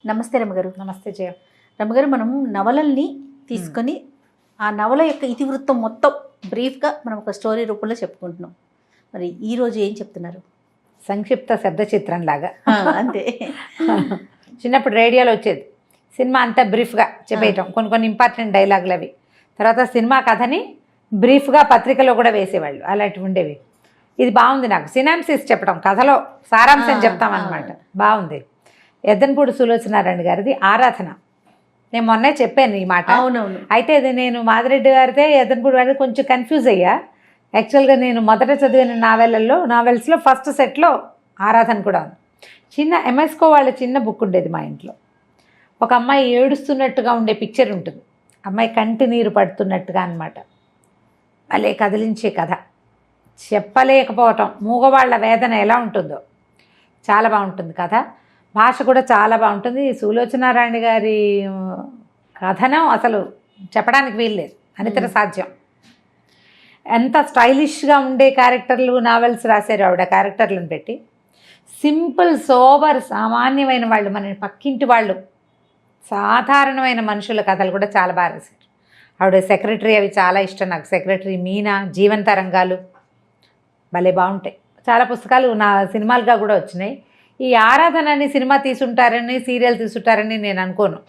నమస్తే రమ్మగారు. నమస్తే జయ. రమ్మగారు, మనం నవలల్ని తీసుకొని ఆ నవల యొక్క ఇతివృత్తం మొత్తం బ్రీఫ్గా మనం ఒక స్టోరీ రూపంలో చెప్పుకుంటున్నాం. మరి ఈరోజు ఏం చెప్తున్నారు? సంక్షిప్త శబ్ద చిత్రం లాగా. అంతే. చిన్నప్పుడు రేడియోలో వచ్చేది, సినిమా అంతా బ్రీఫ్గా చెప్పేయటం, కొన్ని ఇంపార్టెంట్ డైలాగులు అవి. తర్వాత సినిమా కథని బ్రీఫ్గా పత్రికలో కూడా వేసేవాళ్ళు, అలాంటివి ఉండేవి. ఇది బాగుంది, నాకు సినాప్సిస్ చెప్పడం, కథలో సారాంశం చెప్తామన్నమాట. బాగుంది. ఎద్దనపూడి సులోచనారాయణ గారిది ఆరాధన. నేను మొన్నే చెప్పాను ఈ మాట. అవునవును. అయితే ఇది నేను మాదిరెడ్డి గారితే ఎద్దనపూడి గారిది కొంచెం కన్ఫ్యూజ్ అయ్యా. యాక్చువల్గా నేను మొదట చదివిన నావెల్స్లో ఫస్ట్ సెట్లో ఆరాధన కూడా ఉంది. చిన్న ఎంఎస్కో వాళ్ళ చిన్న బుక్ ఉండేది మా ఇంట్లో. ఒక అమ్మాయి ఏడుస్తున్నట్టుగా ఉండే పిక్చర్ ఉంటుంది, అమ్మాయి కంటి నీరు పడుతున్నట్టుగా అన్నమాట. భలే కదిలించే కథ, చెప్పలేకపోవటం. మూగవాళ్ల వేదన ఎలా ఉంటుందో చాలా బాగుంటుంది కథ. భాష కూడా చాలా బాగుంటుంది. సులోచనారాయణ గారి కథనం అసలు చెప్పడానికి వీల్లేదు, అనితర సాధ్యం. ఎంత స్టైలిష్గా ఉండే క్యారెక్టర్లు నావెల్స్ రాశారు ఆవిడ. క్యారెక్టర్లను పెట్టి సింపుల్ సోబర్ సామాన్యమైన వాళ్ళు, మన పక్కింటి వాళ్ళు, సాధారణమైన మనుషుల కథలు కూడా చాలా బాగా రాశారు ఆవిడ. సెక్రటరీ అవి చాలా ఇష్టం నాకు. సెక్రటరీ, మీనా, జీవన తరంగాలు భలే బాగుంటాయి. చాలా పుస్తకాలు నా సినిమాలుగా కూడా వచ్చినాయి. ఈ ఆరాధనని సినిమా తీసుంటారని, సీరియల్ తీసుంటారని నేను అనుకోను.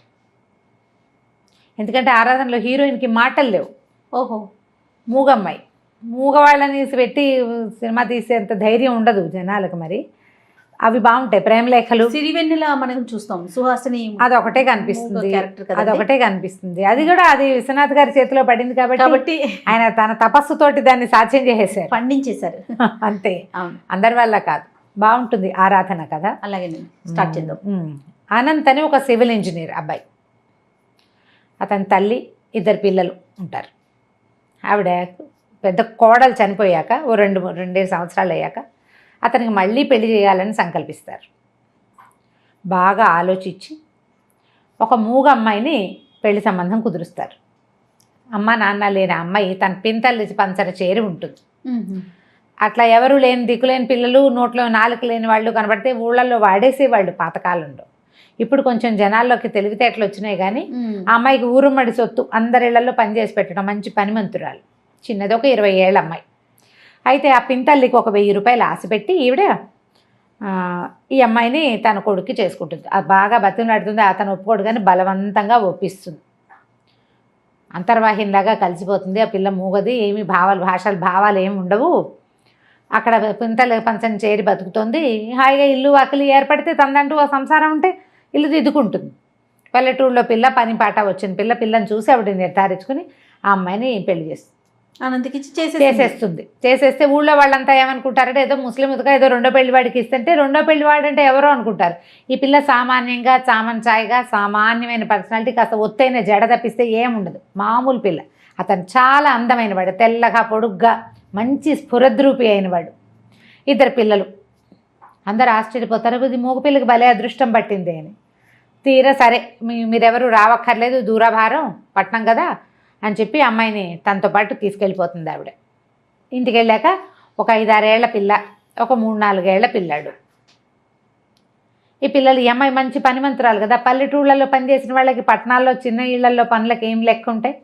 ఎందుకంటే ఆరాధనలో హీరోయిన్కి మాటలు లేవు. ఓహో, మూగమ్మాయి, మూగవాళ్ళని పెట్టి సినిమా తీసేంత ధైర్యం ఉండదు జనాలకు. మరి అవి బాగుంటాయి. ప్రేమలేఖలు, సిరివెన్నెల మనం చూస్తాం, సుహాసిని అదొకటే కనిపిస్తుంది, క్యారెక్టర్ కదా, అదొకటే కనిపిస్తుంది. అది కూడా అది విశ్వనాథ్ గారి చేతిలో పడింది కాబట్టి ఆయన తన తపస్సుతోటి దాన్ని సాధ్యం చేసేసారు, పండించేశారు. అంతే, అవును, అందరి వల్ల కాదు. బాగుంటుంది ఆరాధన కదా. అలాగే స్టార్ట్ చేద్దాం. అనంత్ అని ఒక సివిల్ ఇంజనీర్ అబ్బాయి, అతని తల్లి, ఇద్దరు పిల్లలు ఉంటారు. ఆవిడ పెద్ద కోడలు చనిపోయాక ఓ రెండేడు సంవత్సరాలు అయ్యాక అతనికి మళ్ళీ పెళ్లి చేయాలని సంకల్పిస్తారు. బాగా ఆలోచించి ఒక మూగ అమ్మాయిని పెళ్లి సంబంధం కుదురుస్తారు. అమ్మ నాన్న లేని అమ్మాయి తన పింతల్లి పంచర చేరి ఉంటుంది. అట్లా ఎవరు లేని, దిక్కులేని పిల్లలు, నోట్లో నాలుక లేని వాళ్ళు కనబడితే ఊళ్ళల్లో వాడేసేవాళ్ళు పాతకాలంలో. ఇప్పుడు కొంచెం జనాల్లోకి తెలివితేటలు వచ్చినాయి కానీ ఆ అమ్మాయికి ఊరుమ్మడి సొత్తు, అందరిళ్లలో పనిచేసి పెట్టడం, మంచి పనిమంతురాలు. చిన్నది ఒక 20 ఏళ్ళ అమ్మాయి. అయితే ఆ పింతల్లికి ఒక 1000 రూపాయలు ఆశ పెట్టి ఈవిడ ఈ అమ్మాయిని తన కొడుక్కి చేసుకుంటుంది. అది బాగా బతిమలాడుతుంది, అతను ఒప్పుకోడు కానీ బలవంతంగా ఒప్పిస్తుంది. అంతర్వాహినిలాగా కలిసిపోతుంది. ఆ పిల్ల మూగది, ఏమి భావాలు ఏమి ఉండవు. అక్కడ పింతల పంచం చేరి బతుకుతుంది. హాయిగా ఇల్లు వాకిలి ఏర్పడితే తనదంటూ ఆ సంసారం ఉంటే ఇల్లు దిద్దుకుంటుంది. పల్లెటూరులో పిల్ల, పని పాట వచ్చిన పిల్లని చూసి ఆవిడ నిర్ధారించుకుని ఆ అమ్మాయిని పెళ్లి చేస్తుంది. అనంతకి చేసేస్తే ఊళ్ళో వాళ్ళంతా ఏమనుకుంటారంటే ఏదో ముస్లింగా ఏదో రెండో పెళ్లి వాడికి ఇస్తుంటే రెండో పెళ్లి వాడంటే ఎవరో అనుకుంటారు. ఈ పిల్ల సామాన్యంగా, చామన్చాయిగా, సామాన్యమైన పర్సనాలిటీ, కాస్త ఒత్తైన జడ తప్పిస్తే ఏముండదు, మామూలు పిల్ల. అతను చాలా అందమైన వాడు, తెల్లగా పొడుగ్గా, మంచి స్ఫురద్రూపి అయినవాడు. ఇద్దరు పిల్లలు. అందరు ఆశ్చర్యపోతారు, ఇది మూగ పిల్లకి భలే అదృష్టం పట్టింది అని. తీరా సరే మీరెవరు రావక్కర్లేదు, దూరభారం, పట్నం కదా అని చెప్పి అమ్మాయిని తనతో పాటు తీసుకెళ్ళిపోతుంది ఆవిడ. ఇంటికి వెళ్ళాక ఒక 5-6 ఏళ్ల పిల్ల, ఒక 3-4 ఏళ్ల పిల్లాడు. ఈ పిల్లలు, ఈ అమ్మాయి మంచి పనిమంతురాలు కదా, పల్లెటూళ్ళల్లో పనిచేసిన వాళ్ళకి పట్టణాల్లో చిన్న ఇళ్లలో పనులకు ఏం లెక్క ఉంటాయి.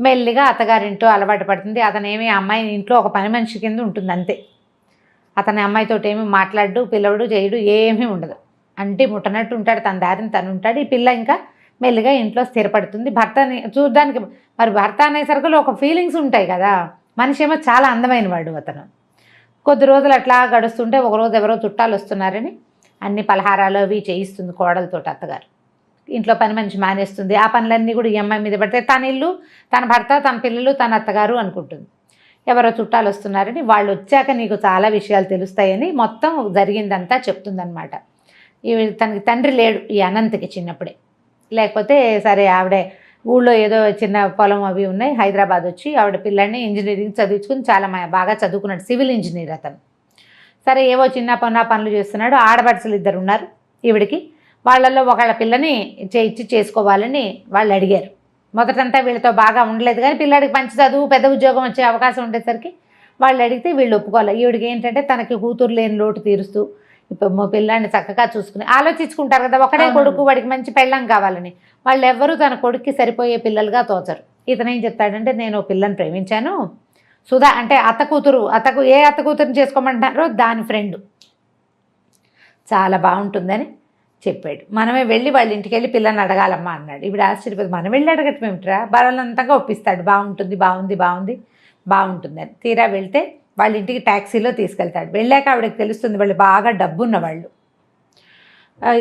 మెల్లిగా అత్తగారింటో అలవాటు పడుతుంది. అతనేమి అమ్మాయి ఇంట్లో ఒక పని మనిషి కింద ఉంటుంది అంతే. అతని అమ్మాయితో ఏమి మాట్లాడు, పిలవడు, చేయడు, ఏమీ ఉండదు. అంటే ముట్టనట్టు ఉంటాడు, తన దారిని తను ఉంటాడు. ఈ పిల్ల ఇంకా మెల్లిగా ఇంట్లో స్థిరపడుతుంది. భర్తని చూడడానికి, మరి భర్త అనేసరికి ఒక ఫీలింగ్స్ ఉంటాయి కదా. మనిషి ఏమో చాలా అందమైన వాడు అతను. కొద్ది రోజులు అట్లా గడుస్తుంటే ఒకరోజు ఎవరో చుట్టాలు వస్తున్నారని అన్ని పలహారాలు అవి చేయిస్తుంది కోడలతో అత్తగారు. ఇంట్లో పని మనిషి మానేస్తుంది. ఆ పనులన్నీ కూడా ఈ అమ్మాయి మీద పడితే తన ఇల్లు, తన భర్త, తన పిల్లలు, తన అత్తగారు అనుకుంటుంది. ఎవరో చుట్టాలు వస్తున్నారని, వాళ్ళు వచ్చాక నీకు చాలా విషయాలు తెలుస్తాయని మొత్తం జరిగిందంతా చెప్తుందనమాట. తనకి తండ్రి లేడు ఈ అనంతకి చిన్నప్పుడే. లేకపోతే సరే ఆవిడే ఊళ్ళో ఏదో చిన్న పొలం అవి ఉన్నాయి, హైదరాబాద్ వచ్చి ఆవిడ పిల్లల్ని ఇంజనీరింగ్ చదివించుకుని చాలా బాగా చదువుకున్నాడు, సివిల్ ఇంజనీర్ అతను. సరే ఏవో చిన్న పనులు చేస్తున్నాడు. ఆడపడుచులు 2 ఉన్నారు ఈవిడికి. వాళ్ళల్లో ఒకళ్ళ పిల్లని చేసుకోవాలని వాళ్ళు అడిగారు. మొదటంతా వీళ్ళతో బాగా ఉండలేదు కానీ పిల్లాడికి మంచి చదువు, పెద్ద ఉద్యోగం వచ్చే అవకాశం ఉండేసరికి వాళ్ళు అడిగితే వీళ్ళు ఒప్పుకోవాలి. ఈవిడికి ఏంటంటే తనకి కూతురు లేని లోటు తీరుస్తూ ఇప్పుడు పిల్లాన్ని చక్కగా చూసుకుని ఆలోచించుకుంటారు కదా, ఒకడే కొడుకు, వాడికి మంచి పెళ్ళం కావాలని. వాళ్ళు ఎవ్వరూ తన కొడుక్కి సరిపోయే పిల్లలుగా తోచరు. ఇతను ఏం చెప్తాడంటే, నేను పిల్లని ప్రేమించాను, సుధా అంటే అత్త కూతురు, ఏ అత్త కూతురుని చేసుకోమంటారో దాని ఫ్రెండ్, చాలా బాగుంటుందని చెప్పాడు. మనమే వెళ్ళి వాళ్ళ ఇంటికి వెళ్ళి పిల్లని అడగాలమ్మా అన్నాడు. ఇప్పుడు ఆశ్చర్యపోతే, మనం వెళ్ళి అడగటం ఏమిట్రా, బలవంతంగా ఒప్పిస్తాడు. బాగుంటుందని. తీరా వెళ్తే వాళ్ళ ఇంటికి ట్యాక్సీలో తీసుకెళ్తాడు. వెళ్ళాక ఆవిడకి తెలుస్తుంది వాళ్ళు బాగా డబ్బున్న వాళ్ళు,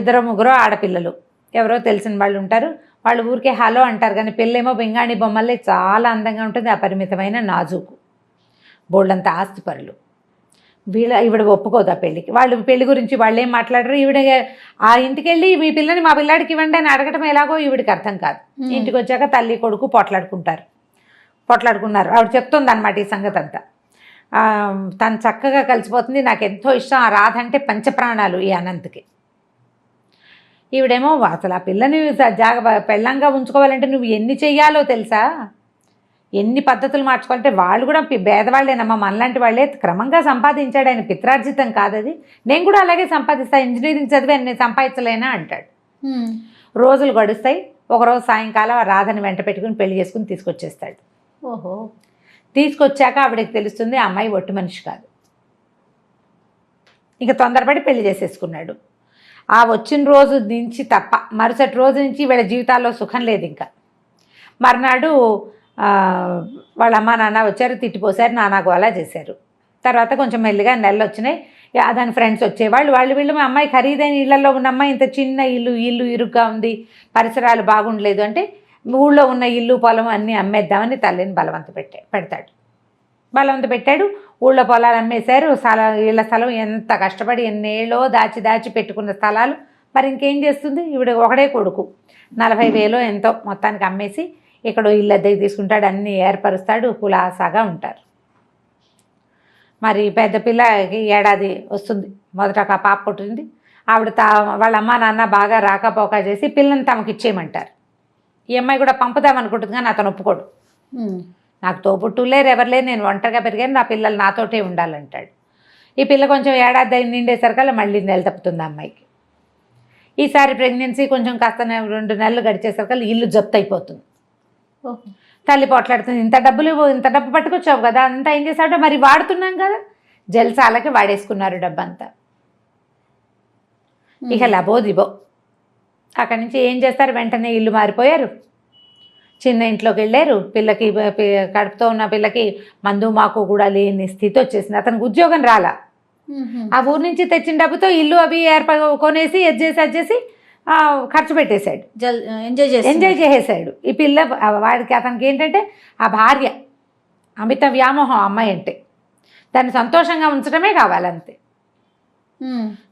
2-3 ఆడపిల్లలు, ఎవరో తెలిసిన వాళ్ళు ఉంటారు. వాళ్ళు ఊరికే హలో అంటారు, కానీ పిల్లేమో బెంగాణి బొమ్మల్లే చాలా అందంగా ఉంటుంది, అపరిమితమైన నాజూకు, బోళ్ళంత ఆస్తిపరులు. ఈవిడ ఒప్పుకోదు ఆ పెళ్ళికి. వాళ్ళు పెళ్లి గురించి వాళ్ళు ఏం మాట్లాడరు. ఈవిడ ఆ ఇంటికి వెళ్ళి మీ పిల్లని మా పిల్లాడికి ఇవ్వండి అని అడగటం ఎలాగో ఈవిడికి అర్థం కాదు. ఇంటికి వచ్చాక తల్లి కొడుకు పోట్లాడుకున్నారు. ఆవిడ చెప్తుంది అనమాట ఈ సంగతి అంతా. తను చక్కగా కలిసిపోతుంది. నాకు ఎంతో ఇష్టం, ఆ రాధ అంటే పంచప్రాణాలు ఈ అనంత్కి. ఈవిడేమో అసలు ఆ పిల్లని పెళ్ళంగా ఉంచుకోవాలంటే నువ్వు ఎన్ని చెయ్యాలో తెలుసా, ఎన్ని పద్ధతులు మార్చుకోవాలంటే. వాళ్ళు కూడా పేదవాళ్ళేనమ్మా, మనలాంటి వాళ్ళే. క్రమంగా సంపాదించాడు ఆయన, పిత్రార్జితం కాదది. నేను కూడా అలాగే సంపాదిస్తాను, ఇంజనీరింగ్ చదివి నేను సంపాదించలేనా అంటాడు. రోజులు గడుస్తాయి. ఒకరోజు సాయంకాలం ఆ రాధని వెంట పెట్టుకుని పెళ్లి చేసుకుని తీసుకొచ్చేస్తాడు. ఓహో. తీసుకొచ్చాక ఆవిడకి తెలుస్తుంది ఆ అమ్మాయి ఒట్టి మనిషి కాదు. ఇంకా తొందరపడి పెళ్లి చేసేసుకున్నాడు. ఆ వచ్చిన రోజు నుంచి తప్ప మరుసటి రోజు నుంచి వీళ్ళ జీవితాల్లో సుఖం లేదు. ఇంకా మర్నాడు వాళ్ళ అమ్మ నాన్న వచ్చారు, తిట్టిపోసారు, నాన్నకు అలా చేశారు. తర్వాత కొంచెం మెల్లిగా నెలలు వచ్చినాయి. దాని ఫ్రెండ్స్ వచ్చేవాళ్ళు. వీళ్ళు మా అమ్మాయి ఖరీదైన ఇళ్లలో ఉన్న అమ్మాయి, ఇంత చిన్న ఇల్లు ఇరుగ్గా ఉంది, పరిసరాలు బాగుండలేదు అంటే ఊళ్ళో ఉన్న ఇల్లు పొలం అన్నీ అమ్మేద్దామని తల్లిని బలవంత పెట్టాడు. ఊళ్ళో పొలాలు అమ్మేశారు. ఇళ్ళ స్థలం ఎంత కష్టపడి ఎన్నేళ్ళో దాచి పెట్టుకున్న స్థలాలు మరి ఇంకేం చేస్తుంది. ఈవిడ ఒకడే కొడుకు, 40,000 ఎంతో మొత్తానికి అమ్మేసి ఇక్కడ ఇల్లు అద్దెకి తీసుకుంటాడు, అన్నీ ఏర్పరుస్తాడు, కులాసాగా ఉంటారు. మరి పెద్ద పిల్లకి ఏడాది వస్తుంది, మొదట ఒక పాప పుట్టింది. ఆవిడ వాళ్ళ అమ్మ నాన్న బాగా రాకపోక చేసి పిల్లని తమకు ఇచ్చేయమంటారు. ఈ అమ్మాయి కూడా పంపుదామనుకుంటుంది, కానీ అతను ఒప్పుకోడు. నాకు తోబుట్టువు లేరు, ఎవరు లేరు, నేను ఒంటరిగా పెరిగాను, నా పిల్లలు నాతోటే ఉండాలంటాడు. ఈ పిల్ల కొంచెం ఏడాది నిండేసరికల్లా మళ్ళీ నెల తప్పుతుంది అమ్మాయికి. ఈసారి ప్రెగ్నెన్సీ కొంచెం కాస్త 2 నెలలు గడిచేసరికల్లా ఇల్లు జప్తు అయిపోతుంది. తల్లి పోట్లాడుతుంది, ఇంత డబ్బు పట్టుకొచ్చావు కదా, అంతా ఏం చేశాడో మరి వాడుతున్నాం కదా, జల్సాలకి వాడేసుకున్నారు డబ్బంతా. ఇక లబోదిబో. అక్కడి నుంచి ఏం చేస్తారు, వెంటనే ఇల్లు మారిపోయారు, చిన్న ఇంట్లోకి వెళ్ళారు. పిల్లకి కడుపుతో ఉన్న పిల్లకి మందు మాకు కూడా లేని స్థితి వచ్చేసింది. అతనికి ఉద్యోగం రాలా. ఆ ఊరు నుంచి తెచ్చిన డబ్బుతో ఇల్లు అవి కొనేసి అది చేసి ఖర్చు పెట్టేశాడు, ఎంజాయ్ చేసేసాడు. ఈ పిల్ల వాడికి అతనికి ఏంటంటే ఆ భార్య అమిత వ్యామోహం అమ్మాయి అంటే, దాన్ని సంతోషంగా ఉంచడమే కావాలంతే.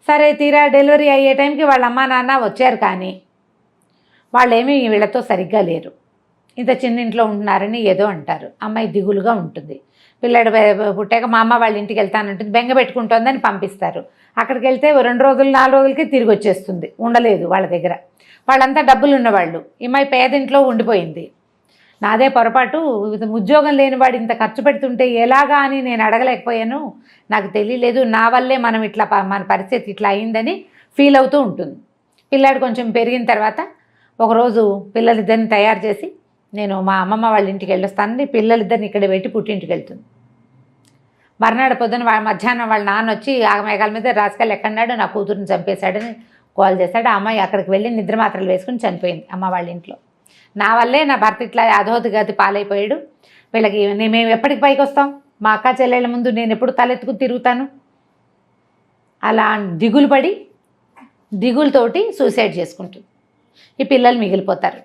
సరే, తీరా డెలివరీ అయ్యే టైంకి వాళ్ళ అమ్మా నాన్న వచ్చారు, కానీ వాళ్ళేమీ వీళ్ళతో సరిగ్గా లేరు. ఇంత చిన్న ఇంట్లో ఉంటున్నారని ఏదో అంటారు. అమ్మాయి దిగులుగా ఉంటుంది. పిల్లాడు పుట్టాక మా అమ్మ వాళ్ళ ఇంటికి వెళ్తానంటుంది, బెంగ పెట్టుకుంటోందని పంపిస్తారు. అక్కడికి వెళ్తే 2 రోజులు 4 రోజులకి తిరిగి వచ్చేస్తుంది, ఉండలేదు వాళ్ళ దగ్గర. వాళ్ళంతా డబ్బులు ఉన్నవాళ్ళు, ఈ అమ్మాయి పేదింట్లో ఉండిపోయింది. నాదే పొరపాటు, ఉద్యోగం లేని వాడు ఇంత ఖర్చు పెడుతుంటే ఎలాగా అని నేను అడగలేకపోయాను, నాకు తెలియలేదు, నా వల్లే మన పరిస్థితి ఇట్లా అయిందని ఫీల్ అవుతూ ఉంటుంది. పిల్లాడు కొంచెం పెరిగిన తర్వాత ఒకరోజు పిల్లలిద్దరిని తయారు చేసి, నేను మా అమ్మమ్మ వాళ్ళ ఇంటికి వెళ్ళొస్తానని పిల్లలిద్దరిని ఇక్కడ పెట్టి పుట్టింటికి వెళ్తుంది. మర్నాడు పొద్దున మధ్యాహ్నం వాళ్ళ నాన్న వచ్చి ఆగమేఘాల మీద రాసుకెళ్ళి ఎక్కడన్నాడు, నా కూతురుని చంపేశాడని కాల్ చేశాడు. ఆ అమ్మాయి అక్కడికి వెళ్ళి నిద్ర మాత్రలు వేసుకుని చనిపోయింది అమ్మ వాళ్ళ ఇంట్లో. నా వల్లే నా భర్త ఇట్లా అధోగతి పాలైపోయాడు, వీళ్ళకి మేము ఎప్పటికి పైకి వస్తాం, మా అక్క చెల్లెళ్ళ ముందు నేను ఎప్పుడు తలెత్తుకుని తిరుగుతాను. అలా దిగులతోటి సూసైడ్ చేసుకుంటుంది. ఈ పిల్లలు మిగిలిపోతారు.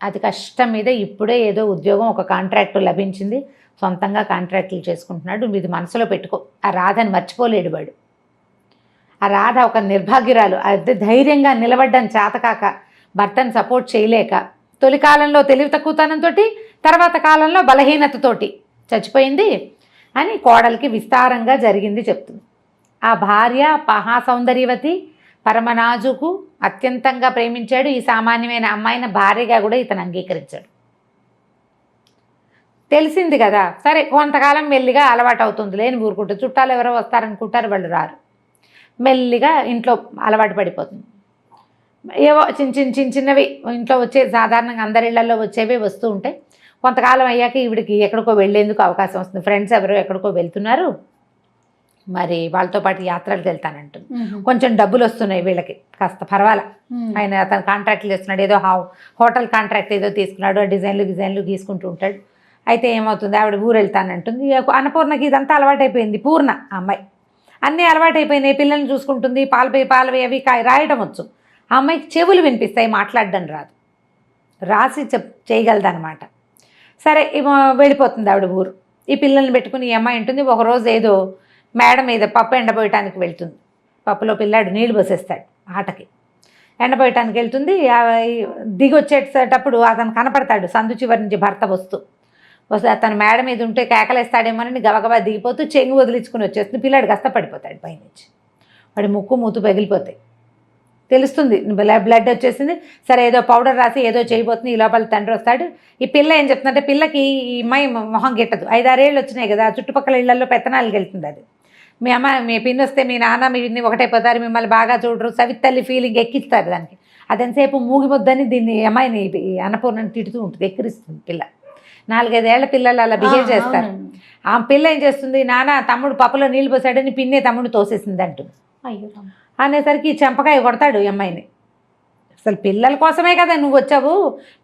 అది కష్టం మీద ఇప్పుడే ఏదో ఉద్యోగం, ఒక కాంట్రాక్టు లభించింది, సొంతంగా కాంట్రాక్టులు చేసుకుంటున్నాడు. ఇది మనసులో పెట్టుకో. ఆ రాధని మర్చిపోలేడు వాడు. ఆ రాధ ఒక నిర్భాగ్యురాలు, అదే ధైర్యంగా నిలబడ్డం చేతకాక, భర్తను సపోర్ట్ చేయలేక, తొలి కాలంలో తెలివి తక్కువతనంతో, తర్వాత కాలంలో బలహీనతతోటి చచ్చిపోయింది అని కోడలికి విస్తారంగా జరిగింది చెప్తుంది. ఆ భార్య మహాసౌందర్యవతి, పరమనాజుకు, అత్యంతంగా ప్రేమించాడు. ఈ సామాన్యమైన అమ్మాయిని భార్యగా కూడా ఇతను అంగీకరించాడు. తెలిసింది కదా, సరే కొంతకాలం మెల్లిగా అలవాటు అవుతుంది, లేని ఊరుకుంటుంది. చుట్టాలు ఎవరో వస్తారనుకుంటారు, వాళ్ళు రారు. మెల్లిగా ఇంట్లో అలవాటు పడిపోతుంది. ఏవో చిన్నవి ఇంట్లో వచ్చే సాధారణంగా అందరి ఇళ్లలో వచ్చేవే వస్తూ ఉంటాయి. కొంతకాలం అయ్యాక ఈవిడికి ఎక్కడికో వెళ్ళేందుకు అవకాశం వస్తుంది. ఫ్రెండ్స్ ఎవరో ఎక్కడికో వెళ్తున్నారు, మరి వాళ్ళతో పాటు యాత్రలకు వెళ్తానంటుంది. కొంచెం డబ్బులు వస్తున్నాయి వీళ్ళకి, కాస్త పర్వాలా. ఆయన అతను కాంట్రాక్ట్లు చేస్తున్నాడు, ఏదో హోటల్ కాంట్రాక్ట్ ఏదో తీసుకున్నాడు, డిజైన్లు గీసుకుంటూ ఉంటాడు. అయితే ఏమవుతుంది, ఆవిడ ఊరు వెళ్తానంటుంది. అన్నపూర్ణకి ఇదంతా అలవాటైపోయింది. పూర్ణ అమ్మాయి అన్నీ అలవాటైపోయినాయి. పిల్లల్ని చూసుకుంటుంది, పాలపై అవి రాయడం వచ్చు. ఆ అమ్మాయికి చెవులు వినిపిస్తాయి, మాట్లాడడం రాదు, రాసి చేయగలదన్నమాట. సరే వెళ్ళిపోతుంది ఆవిడ ఊరు. ఈ పిల్లల్ని పెట్టుకుని ఈ అమ్మాయి ఉంటుంది. ఒకరోజు ఏదో మేడ మీద పప్పు ఎండబోయటానికి వెళ్తుంది. పప్పులో పిల్లాడు నీళ్లు పోసేస్తాడు ఆటకి. ఎండబోయటానికి వెళ్తుంది. దిగి వచ్చేటప్పుడు అతను కనపడతాడు, సందు చివరి నుంచి భర్త వస్తే అతను మేడ మీద ఉంటే కేకలేస్తాడేమోనని గబగబా దిగిపోతూ చెంగు వదిలించుకుని వచ్చేస్తుంది. పిల్లాడు పడిపోతాడు పైనుంచి. వాడి ముక్కు మూతు పగిలిపోతాయి. తెలుస్తుంది బ్లడ్ వచ్చేసింది. సరే ఏదో పౌడర్ రాసి ఏదో చేయబోతుంది. ఈ లోపల తండ్రి వస్తాడు. ఈ పిల్ల ఏం చెప్తుందంటే, పిల్లకి ఈ అమ్మాయి మొహం గిట్టదు. 5-6 ఏళ్ళు వచ్చినాయి కదా, చుట్టుపక్కల ఇళ్లలో పెత్తనాలకు వెళ్తుంది. అది మీ అమ్మ మీ పిన్ని వస్తే మీ నాన్న మీ పిన్ని ఒకటైపోతారు, మిమ్మల్ని బాగా చూడరు, సవితల్లి ఫీలింగ్ ఎక్కిస్తారు దానికి. అదెంతసేపు మూగిపోద్దని దీన్ని అమ్మాయిని అన్నపూర్ణని తిడుతూ ఉంటుంది, ఎక్కిరిస్తుంది పిల్ల. 4-5 ఏళ్ల పిల్లలు అలా బిహేవ్ చేస్తారు. ఆ పిల్ల ఏం చేస్తుంది, నాన్న తమ్ముడు పప్పులో నీళ్ళు పోసాడని పిన్నే తమ్ముడు తోసేసింది అంటుంది. అయ్యో అనేసరికి చెంపకాయ కొడతాడు ఈ అమ్మాయిని. అసలు పిల్లల కోసమే కదా నువ్వు వచ్చావు,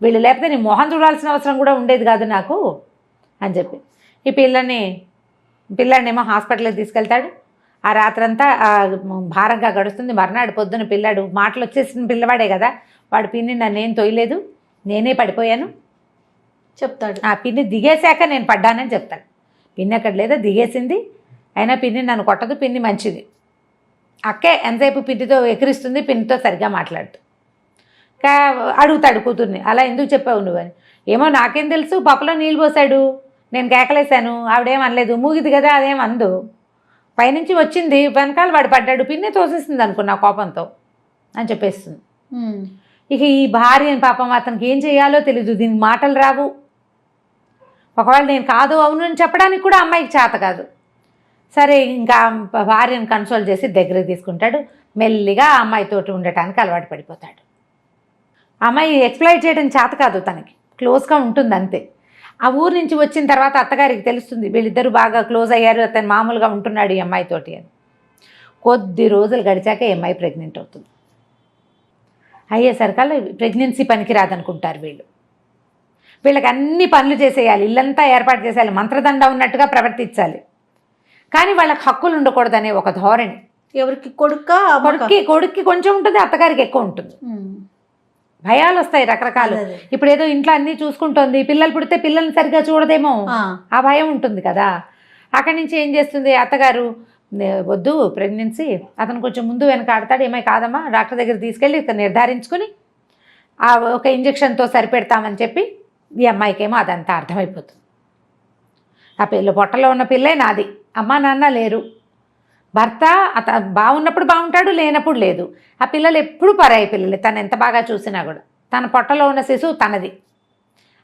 వీళ్ళు లేకపోతే నీ మొహం చూడాల్సిన అవసరం కూడా ఉండేది కాదు నాకు అని చెప్పి ఈ పిల్లాడినేమో హాస్పిటల్కి తీసుకెళ్తాడు. ఆ రాత్రంతా భారంగా గడుస్తుంది. మర్నాడు పొద్దున పిల్లాడు మాటలు వచ్చేసిన పిల్లవాడే కదా, వాడు పిన్ని నన్నేం తొయ్యలేదు, నేనే పడిపోయాను చెప్తాడు. ఆ పిన్ని దిగేశాక నేను పడ్డానని చెప్తాడు. పిన్ని అక్కడ లేదా, దిగేసింది. అయినా పిన్ని నన్ను కొట్టదు, పిన్ని మంచిది. అక్కే ఎంతసేపు పిన్నితో ఎక్కిరిస్తుంది, పిన్నితో సరిగ్గా మాట్లాడుతూ అడుగుతాడు కూతుర్ని, అలా ఎందుకు చెప్పావు నువ్వని. ఏమో నాకేం తెలుసు, పప్పులో నీళ్ళు పోసాడు, నేను కేకలేశాను, ఆవిడేం అనలేదు, మూగిది కదా అదేం అందు, పైనుంచి వచ్చింది, వెనకాల వాడు పడ్డాడు, పిన్ని తోసేసింది అనుకున్నా కోపంతో అని చెప్పేస్తుంది. ఇక ఈ భార్య పాపం అతనికి ఏం చేయాలో తెలీదు, దీనికి మాటలు రావు. ఒకవేళ నేను కాదు అవును అని చెప్పడానికి కూడా అమ్మాయికి చేత కాదు. సరే ఇంకా భార్యను కన్సోల్ చేసి దగ్గరికి తీసుకుంటాడు. మెల్లిగా ఆ అమ్మాయితోటి ఉండటానికి అలవాటు పడిపోతాడు. అమ్మాయి ఎక్స్ప్లైట్ చేయడం చేత కాదు, తనకి క్లోజ్గా ఉంటుంది అంతే. ఆ ఊరు నుంచి వచ్చిన తర్వాత అత్తగారికి తెలుస్తుంది వీళ్ళిద్దరూ బాగా క్లోజ్ అయ్యారు, అతను మామూలుగా ఉంటున్నాడు ఈ అమ్మాయితోటి అని. కొద్ది రోజులు గడిచాక ఈ అమ్మాయి ప్రెగ్నెంట్ అవుతుంది. అయ్యేసరికల్లా ప్రెగ్నెన్సీ పనికిరాదనుకుంటారు వీళ్ళకి అన్ని పనులు చేసేయాలి, ఇల్లంతా ఏర్పాటు చేసేయాలి, మంత్రదండ ఉన్నట్టుగా ప్రవర్తించాలి. కానీ వాళ్ళకి హక్కులు ఉండకూడదనే ఒక ధోరణి. ఎవరికి కొడుక్కి కొంచెం ఉంటుంది, అత్తగారికి ఎక్కువ ఉంటుంది. భయాలు వస్తాయి రకరకాలు. ఇప్పుడు ఏదో ఇంట్లో అన్నీ చూసుకుంటోంది, పిల్లలు పుడితే పిల్లల్ని సరిగ్గా చూడదేమో, ఆ భయం ఉంటుంది కదా. అక్కడి నుంచి ఏం చేస్తుంది అత్తగారు, వద్దు ప్రెగ్నెన్సీ, అతను కొంచెం ముందు వెనక ఆడతాడు, ఏమై కాదమ్మా డాక్టర్ దగ్గర తీసుకెళ్ళి ఇతను నిర్ధారించుకుని ఆ ఒక ఇంజక్షన్తో సరిపెడతామని చెప్పి ఈ అమ్మాయికేమో అదంతా అర్థమైపోతుంది. ఆ పొట్టలో ఉన్న పిల్లే నాది, అమ్మా నాన్న లేరు, భర్త బాగున్నప్పుడు బాగుంటాడు, లేనప్పుడు లేదు. ఆ పిల్లలు ఎప్పుడు పరాయి పిల్లలు, తను ఎంత బాగా చూసినా కూడా. తన పొట్టలో ఉన్న శిశువు తనది,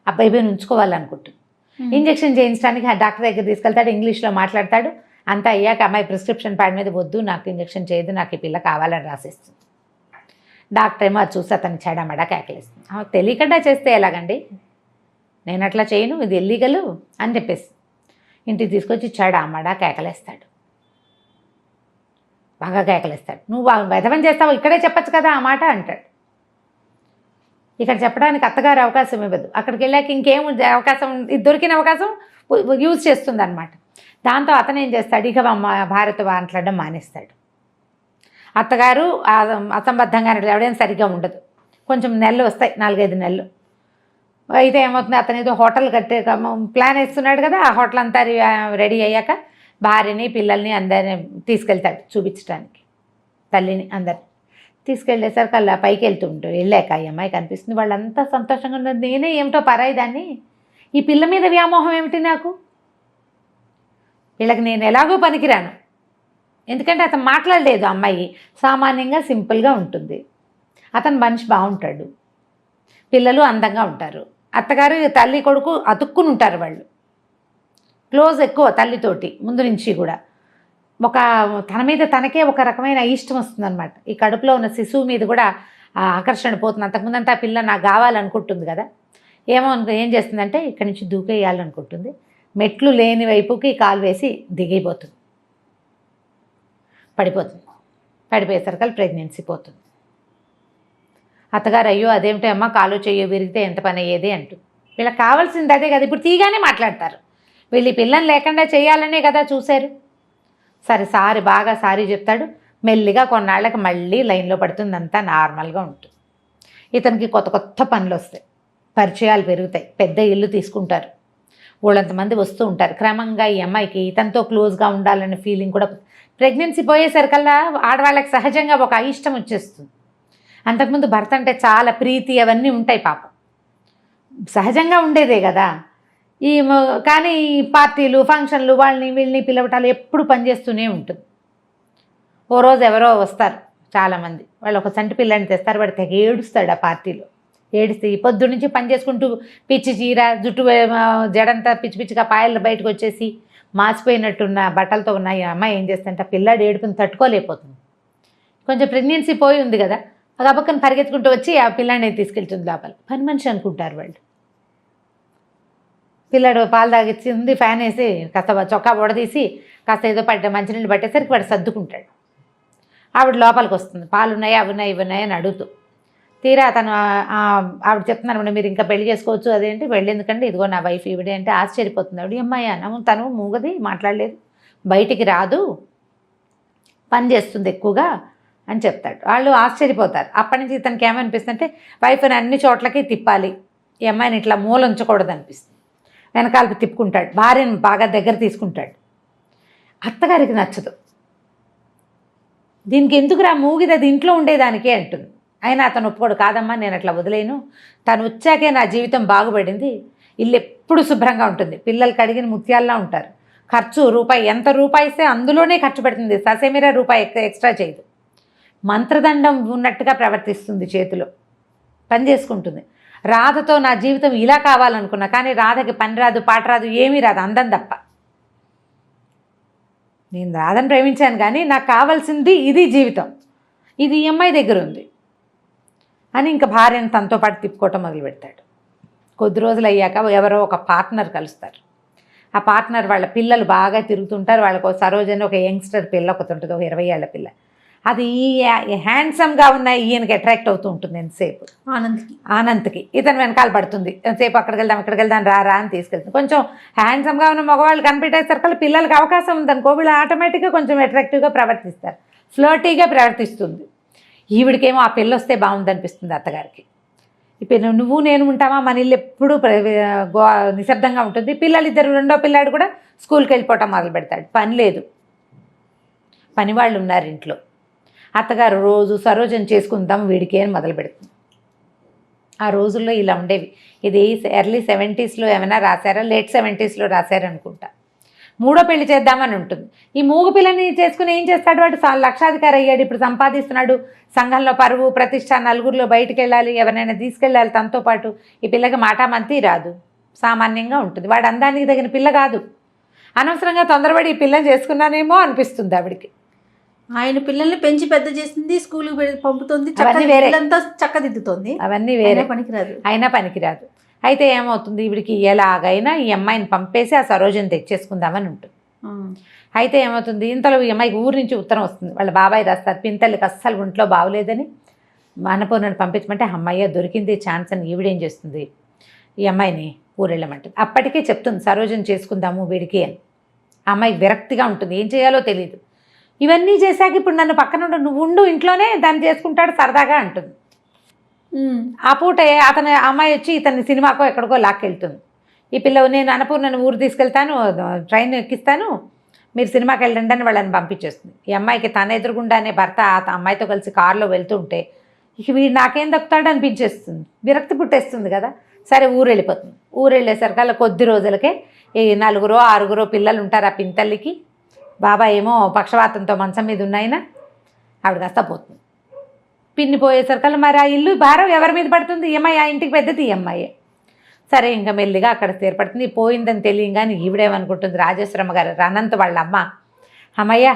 ఆ బేబీని ఉంచుకోవాలనుకుంటుంది. ఇంజక్షన్ చేయించడానికి ఆ డాక్టర్ దగ్గర తీసుకెళ్తాడు, ఇంగ్లీష్లో మాట్లాడతాడు. అంతా అయ్యాక అమ్మాయి ప్రిస్క్రిప్షన్ ప్యాడ్ మీద వద్దు నాకు ఇంజక్షన్ చేయదు, నాకు ఈ పిల్ల కావాలని రాసేస్తుంది. డాక్టర్ ఏమో అది చూసి అతను చెడమడా కేకలేస్తుంది. తెలియకుండా చేస్తే ఎలాగండి, నేను అట్లా చేయను, ఇది ఇల్లీగలు అని చెప్పేసి ఇంటికి తీసుకొచ్చి చెడమడా కేకలేస్తాడు, బాగా కేకలేస్తాడు. నువ్వు వెధవం చేస్తావు, ఇక్కడే చెప్పచ్చు కదా ఆ మాట అంటాడు. ఇక్కడ చెప్పడానికి అత్తగారు అవకాశం ఇవ్వదు. అక్కడికి వెళ్ళాక ఇంకేం అవకాశం, దొరికిన అవకాశం యూజ్ చేస్తుంది అనమాట. దాంతో అతను ఏం చేస్తాడు, ఇక భార్యతో మాట్లాడడం మానేస్తాడు. అత్తగారు అసంబద్ధంగా ఎవడేం సరిగ్గా ఉండదు. కొంచెం నెలలు వస్తాయి, 4-5 నెలలు అయితే ఏమవుతుంది, అతను ఏదో హోటల్ కట్టే ప్లాన్ వేస్తున్నాడు కదా, ఆ హోటల్ అంతా రెడీ అయ్యాక భార్యని పిల్లల్ని అందరిని తీసుకెళ్తాడు చూపించడానికి, తల్లిని అందరిని తీసుకెళ్ళేసరికి అలా పైకి వెళ్తుంటాడు. వెళ్ళాక ఈ అమ్మాయి కనిపిస్తుంది, వాళ్ళంతా సంతోషంగా ఉన్నారు. నేనే ఏమిటో పరాయి దాన్ని, ఈ పిల్ల మీద వ్యామోహం ఏమిటి నాకు, వీళ్ళకి నేను ఎలాగో పనికిరాను. ఎందుకంటే అతను మాట్లాడలేదు, అమ్మాయి సామాన్యంగా సింపుల్గా ఉంటుంది, అతను మనిషి బాగుంటాడు, పిల్లలు అందంగా ఉంటారు. అత్తగారు తల్లి కొడుకు అతుక్కుని ఉంటారు, వాళ్ళు క్లోజ్ ఎక్కువ తల్లితోటి ముందు నుంచి కూడా. తన మీద తనకే ఒక రకమైన ఇష్టం వస్తుందన్నమాట. ఈ కడుపులో ఉన్న శిశువు మీద కూడా ఆ ఆకర్షణ పోతుంది. అంతకుముందంటే ఆ పిల్ల నాకు కావాలనుకుంటుంది కదా, ఏం చేస్తుందంటే ఇక్కడి నుంచి దూకేయాలనుకుంటుంది. మెట్లు లేని వైపుకి కాలు వేసి దిగిపోతుంది, పడిపోతుంది. పడిపోయేసరికి ప్రెగ్నెన్సీ పోతుంది. అత్తగారు అయ్యో అదేమిటో అమ్మ కాలు చెయ్యి విరిగితే ఎంత పని అయ్యేది అంటుంది. వీళ్ళకి కావాల్సింది అదే కదా, ఇప్పుడు తీగానే మాట్లాడతారు. వీళ్ళు ఈ పిల్లని లేకుండా చేయాలనే కదా చూశారు. సరే బాగా సారీ చెప్తాడు. మెల్లిగా కొన్నాళ్ళకి మళ్ళీ లైన్లో పడుతుంది, అంతా నార్మల్గా ఉంటుంది. ఇతనికి కొత్త పనులు వస్తాయి, పరిచయాలు పెరుగుతాయి, పెద్ద ఇల్లు తీసుకుంటారు, వాళ్ళంతమంది వస్తూ ఉంటారు. క్రమంగా ఈ అమ్మాయికి ఇతనితో క్లోజ్గా ఉండాలనే ఫీలింగ్ కూడా. ప్రెగ్నెన్సీ పోయేసరికల్లా ఆడవాళ్ళకి సహజంగా ఒక అయిష్టం వచ్చేస్తుంది. అంతకుముందు భర్త అంటే చాలా ప్రీతి అవన్నీ ఉంటాయి, పాపం సహజంగా ఉండేదే కదా. కానీ పార్టీలు ఫంక్షన్లు వీళ్ళని పిలవటాలు ఎప్పుడు పనిచేస్తూనే ఉంటుంది. ఓ రోజు ఎవరో వస్తారు చాలామంది, వాళ్ళు ఒక చంటి పిల్లని తెస్తారు. వాడు తెగ ఏడుస్తాడు ఆ పార్టీలో. ఏడిస్తే పొద్దు నుంచి పని చేసుకుంటూ పిచ్చి చీర జుట్టు జడంతా పిచ్చిగా పాయలు బయటకు వచ్చేసి మాసిపోయినట్టున్న బట్టలతో ఉన్న ఈ అమ్మాయి ఏం చేస్తుంటే పిల్లాడు ఏడుపుని తట్టుకోలేకపోతుంది. కొంచెం ప్రెగ్నెన్సీ పోయి ఉంది కదా, ఆ పక్కన పరిగెత్తుకుంటూ వచ్చి ఆ పిల్లాడిని తీసుకెళ్తుంది లోపల. పని మనిషి అనుకుంటారు వాళ్ళు. పిల్లాడు పాలు తాగిచ్చింది, ఫ్యాన్ వేసి కాస్త చొక్కా బొడదీసి కాస్త ఏదో మంచినీళ్ళు పట్టేసరికి వాడు సర్దుకుంటాడు. ఆవిడ లోపలికి వస్తుంది, పాలు ఉన్నాయి అవి ఉన్నాయి ఇవి ఉన్నాయి అని అడుగుతూ. తీరా అతను ఆవిడ చెప్తున్నాను మీరు ఇంకా పెళ్లి చేసుకోవచ్చు, అదేంటి పెళ్ళి ఎందుకంటే ఇదిగో నా వైఫ్ ఈవిడే అంటే ఆశ్చర్యపోతుంది ఆవిడ. అమ్మాయి తను మూగది, మాట్లాడలేదు, బయటికి రాదు, పని చేస్తుంది ఎక్కువగా అని చెప్తాడు. వాళ్ళు ఆశ్చర్యపోతారు. అప్పటి నుంచి ఇతనికి ఏమనిపిస్తుంది అంటే వైఫ్ని అన్ని చోట్లకి తిప్పాలి, ఈ అమ్మాయిని ఇట్లా మూల ఉంచకూడదు అనిపిస్తుంది. వెనకాలకు తిప్పుకుంటాడు, భార్యను బాగా దగ్గర తీసుకుంటాడు. అత్తగారికి నచ్చదు. దీనికి ఎందుకురా మూగిది, అది ఇంట్లో ఉండేదానికే అంటుంది. అయినా అతను ఒప్పుకోడు. కాదమ్మా నేను అట్లా వదిలేను, తను వచ్చాకే నా జీవితం బాగుపడింది, ఇల్లు ఎప్పుడు శుభ్రంగా ఉంటుంది, పిల్లలు కడిగిన ముత్యాల్లా ఉంటారు, ఖర్చు ఎంత రూపాయి ఇస్తే అందులోనే ఖర్చు పెడుతుంది, ససేమిరా రూపాయి ఎక్స్ట్రా చేయదు, మంత్రదండం ఉన్నట్టుగా ప్రవర్తిస్తుంది, చేతిలో పని చేసుకుంటుంది. రాధతో నా జీవితం ఇలా కావాలనుకున్నా, కానీ రాధకి పని రాదు, పాట రాదు, ఏమీ రాదు, అందం తప్ప. నేను రాధని ప్రేమించాను కానీ నాకు కావాల్సింది ఇది జీవితం, ఇది ఈ అమ్మాయి దగ్గర ఉంది అని ఇంకా భార్యను తనతో పాటు తిప్పుకోవటం మొదలు పెడతాడు. కొద్ది రోజులు అయ్యాక ఎవరో ఒక పార్ట్నర్ కలుస్తారు. ఆ పార్ట్నర్ వాళ్ళ పిల్లలు బాగా తిరుగుతుంటారు. వాళ్ళకు సరోజని ఒక యంగ్స్టర్ పిల్ల ఒకటి ఉంటుంది, ఒక 20 ఏళ్ల పిల్ల. అది హ్యాండ్సమ్గా ఉన్న ఈయనకి అట్రాక్ట్ అవుతూ ఉంటుంది. ఎంతసేపు ఆనంద్కి ఇతను వెనకాల పడుతుంది, ఎంతసేపు అక్కడికి వెళ్దాం రా అని తీసుకెళ్తుంది. కొంచెం హ్యాండ్సమ్గా ఉన్న మగవాళ్ళు కనిపెట్టేసరికి పిల్లలకి అవకాశం ఉందనుకో, వీళ్ళు ఆటోమేటిక్గా కొంచెం అట్రాక్టివ్గా ప్రవర్తిస్తారు, ఫ్లర్టీగా ప్రవర్తిస్తుంది. ఈవిడికేమో ఆ పిల్ల వస్తే బాగుందనిపిస్తుంది అత్తగారికి. ఇప్పుడు నువ్వు నేను ఉంటామా, మన ఇల్లు ఎప్పుడూ నిశ్శబ్దంగా ఉంటుంది. పిల్లలిద్దరు, రెండో పిల్లాడు కూడా స్కూల్కి వెళ్ళిపోవటం మొదలు పెడతాడు. పని లేదు, పని వాళ్ళు ఉన్నారు ఇంట్లో. అత్తగారు రోజు సరోజన చేసుకుందాం వీడికి అని మొదలు పెడుతుంది. ఆ రోజుల్లో ఇలా ఉండేవి. ఇది ఎర్లీ 70s ఏమైనా రాశారా, లేట్ 70s రాశారనుకుంటా. మూడో పెళ్లి చేద్దామని ఉంటుంది. ఈ మూగు పిల్లని చేసుకుని ఏం చేస్తాడు, వాడు లక్షాధికారి అయ్యాడు, ఇప్పుడు సంపాదిస్తున్నాడు, సంఘంలో పరువు ప్రతిష్ట, నలుగురిలో బయటికి వెళ్ళాలి, ఎవరినైనా తీసుకెళ్ళాలి తనతో పాటు. ఈ పిల్లకి మాటామంతి రాదు, సామాన్యంగా ఉంటుంది. వాడు అందానికి తగిన పిల్ల కాదు. అనవసరంగా తొందరపడి ఈ పిల్లని చేసుకున్నానేమో అనిపిస్తుంది ఆవిడికి. ఆయన పిల్లల్ని పెంచి పెద్ద చేస్తుంది, స్కూల్కి పంపుతుంది, చక్కదిద్దుతుంది, అవన్నీ వేరే, పనికిరాదు, అయినా పనికిరాదు. అయితే ఏమవుతుంది, ఈవిడికి ఎలాగైనా ఈ అమ్మాయిని పంపేసి ఆ సరోజని తెచ్చేసుకుందామని ఉంటుంది. అయితే ఏమవుతుంది, ఇంతలో ఈ అమ్మాయికి ఊరి నుంచి ఉత్తరం వస్తుంది. వాళ్ళ బాబాయ్ రాస్తారు, పింతల్లికి అస్సలు ఒంట్లో బాగోలేదని అన్నపూర్ణని పంపించమంటే అమ్మాయి దొరికింది ఛాన్స్ అని ఈవిడేం చేస్తుంది, ఈ అమ్మాయిని ఊరెళ్ళమంటుంది. అప్పటికే చెప్తుంది సరోజని చేసుకుందాము వీడికి అని. ఆ అమ్మాయికి విరక్తిగా ఉంటుంది, ఏం చేయాలో తెలియదు. ఇవన్నీ చేశాక ఇప్పుడు నన్ను పక్కన నువ్వు ఉండు ఇంట్లోనే, దాన్ని చేసుకుంటాడు సరదాగా అంటుంది. ఆ పూటే అతను అమ్మాయి వచ్చి ఇతన్ని సినిమాకో ఎక్కడికో లాక్కెళ్తుంది. ఈ పిల్ల నేను అన్నపూర్ణని ఊరు తీసుకెళ్తాను, ట్రైన్ ఎక్కిస్తాను, మీరు సినిమాకి వెళ్ళండి అని వాళ్ళని పంపించేస్తుంది. ఈ అమ్మాయికి తన ఎదురుగుండానే భర్త అమ్మాయితో కలిసి కారులో వెళ్తుంటే ఇక వీడు నాకేం దక్కుతాడు అనిపించేస్తుంది, విరక్తి పుట్టేస్తుంది కదా. సరే ఊరు వెళ్ళిపోతుంది. ఊరు వెళ్ళేసరికి అలా కొద్ది రోజులకే ఈ 4-6 పిల్లలు ఉంటారు ఆ పింతల్లికి. బాబాయ్ ఏమో పక్షవాతంతో మంచం మీద ఉన్నాయినా ఆవిడ కాస్త పోతుంది. పిన్ని పోయేసరికల్లా మరి ఆ ఇల్లు భారం ఎవరి మీద పడుతుంది, ఈ ఆ ఇంటికి పెద్దది ఈ అమ్మాయి. సరే ఇంకా మెల్లిగా అక్కడ స్థిరపడుతుంది. పోయిందని తెలియగానే ఈవిడేమనుకుంటుంది, రాజేశ్వరమ్మ గారు అనంత్ వాళ్ళ అమ్మ, అమ్మయ్య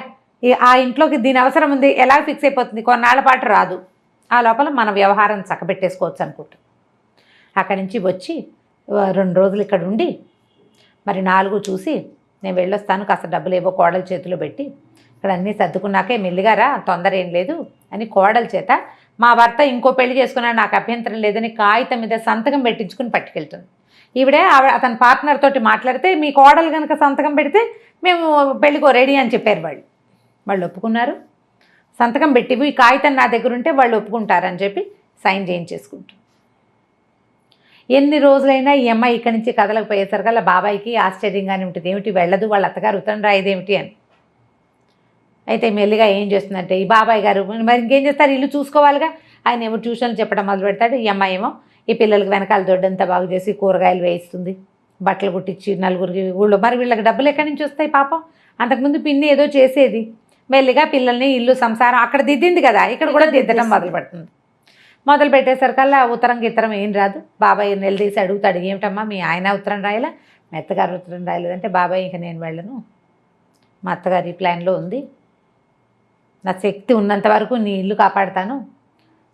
ఆ ఇంట్లోకి దీని అవసరం ఉంది ఎలా ఫిక్స్ అయిపోతుంది, కొన్నాళ్ల పాటు రాదు. ఆ లోపల మన వ్యవహారం చక్కబెట్టేసుకోవచ్చు అనుకుంటాం. అక్కడి నుంచి వచ్చి 2 రోజులు ఇక్కడ ఉండి మరి 4 చూసి నేను వెళ్ళొస్తాను, కాస్త డబ్బులు ఏవో కోడల చేతిలో పెట్టి ఇక్కడ అన్నీ సర్దుకున్నాకే మెల్లిగారా, తొందర ఏం లేదు అని కోడల చేత మా భర్త ఇంకో పెళ్లి చేసుకున్నాడు నాకు అభ్యంతరం లేదని కాగితం మీద సంతకం పెట్టించుకుని పట్టుకెళ్తుంది. అతని పార్ట్నర్ తోటి మాట్లాడితే మీ కోడలు కనుక సంతకం పెడితే మేము పెళ్ళికో రెడీ అని చెప్పారు. వాళ్ళు ఒప్పుకున్నారు. సంతకం పెట్టి ఈ కాగితం నా దగ్గర ఉంటే వాళ్ళు ఒప్పుకుంటారని చెప్పి సైన్ చేయించేసుకుంటారు. ఎన్ని రోజులైనా ఈ అమ్మాయి ఇక్కడి నుంచి కదలకపోయేసరికల్లా బాబాయికి ఆశ్చర్యంగానే ఉంటుంది, ఏమిటి వెళ్ళదు, వాళ్ళ అత్తగారు ఉత్తరం రాయదేమిటి అని. అయితే మెల్లిగా ఏం చేస్తుందంటే ఈ బాబాయ్ గారు మరి ఇంకేం చేస్తారు, ఇల్లు చూసుకోవాలిగా, ఆయన ఏమో ట్యూషన్లు చెప్పడం మొదలు పెడతాడు. ఈ అమ్మాయి ఏమో ఈ పిల్లలకి వెనకాల దొడ్డంతా బాగు చేసి కూరగాయలు వేయిస్తుంది, బట్టలు కుట్టించి నలుగురికి ఊళ్ళో. మరి వీళ్ళకి డబ్బులు ఎక్కడి నుంచి వస్తాయి పాపం, అంతకుముందు పిన్ని ఏదో చేసేది. మెల్లిగా పిల్లల్ని ఇల్లు సంసారం అక్కడ దిద్దింది కదా, ఇక్కడ కూడా దిద్దడం మొదలు పెడుతుంది. మొదలు పెట్టేసరికల్లా ఉత్తరం గిత్తరం ఏం రాదు. బాబాయ్ నిలదీసి అడుగుతాడు, ఏమిటమ్మా మీ ఆయన ఉత్తరం రాయలా, మా అత్తగారు ఉత్తరం రాయలేదంటే, బాబాయ్ ఇంక నేను వెళ్ళను, మా అత్తగారి ఈ ప్లాన్లో ఉంది, నా శక్తి ఉన్నంత వరకు నీ ఇల్లు కాపాడుతాను,